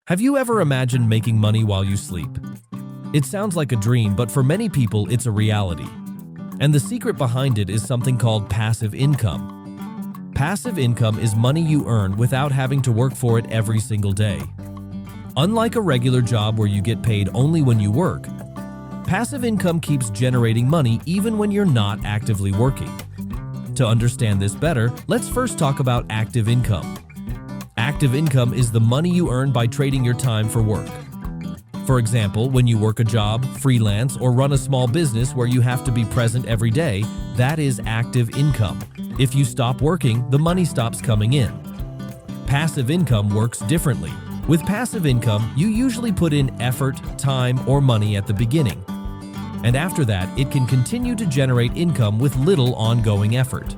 Have you ever imagined making money while you sleep? It sounds like a dream, but for many people, it's a reality. And the secret behind it is something called passive income. Passive income is money you earn without having to work for it every single day. Unlike a regular job where you get paid only when you work, passive income keeps generating money even when you're not actively working. To understand this better, let's first talk about active income. Active income is the money you earn by trading your time for work. For example, when you work a job, freelance, or run a small business where you have to be present every day, that is active income. If you stop working, the money stops coming in. Passive income works differently. With passive income, you usually put in effort, time, or money at the beginning. And after that, it can continue to generate income with little ongoing effort.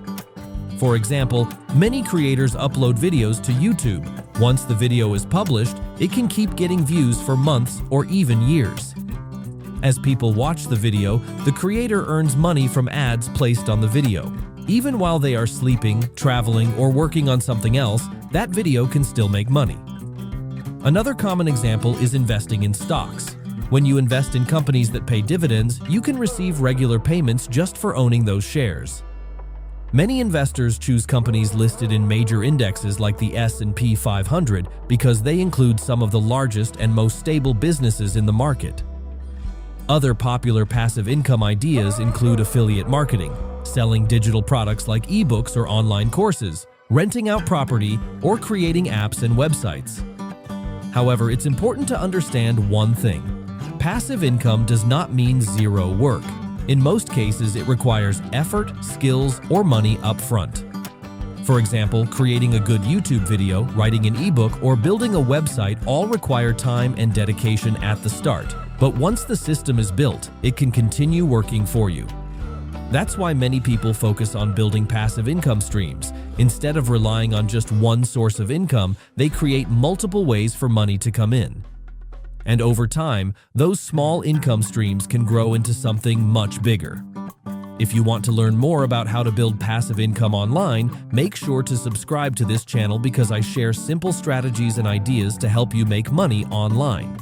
For example, many creators upload videos to YouTube. Once the video is published, it can keep getting views for months or even years. As people watch the video, the creator earns money from ads placed on the video. Even while they are sleeping, traveling, or working on something else, that video can still make money. Another common example is investing in stocks. When you invest in companies that pay dividends, you can receive regular payments just for owning those shares. Many investors choose companies listed in major indexes like the S&P 500 because they include some of the largest and most stable businesses in the market. Other popular passive income ideas include affiliate marketing, selling digital products like ebooks or online courses, renting out property, or creating apps and websites. However, it's important to understand one thing. Passive income does not mean zero work. In most cases, it requires effort, skills, or money up front. For example, creating a good YouTube video, writing an ebook, or building a website all require time and dedication at the start. But once the system is built, it can continue working for you. That's why many people focus on building passive income streams. Instead of relying on just one source of income, they create multiple ways for money to come in. And over time, those small income streams can grow into something much bigger. If you want to learn more about how to build passive income online, make sure to subscribe to this channel because I share simple strategies and ideas to help you make money online.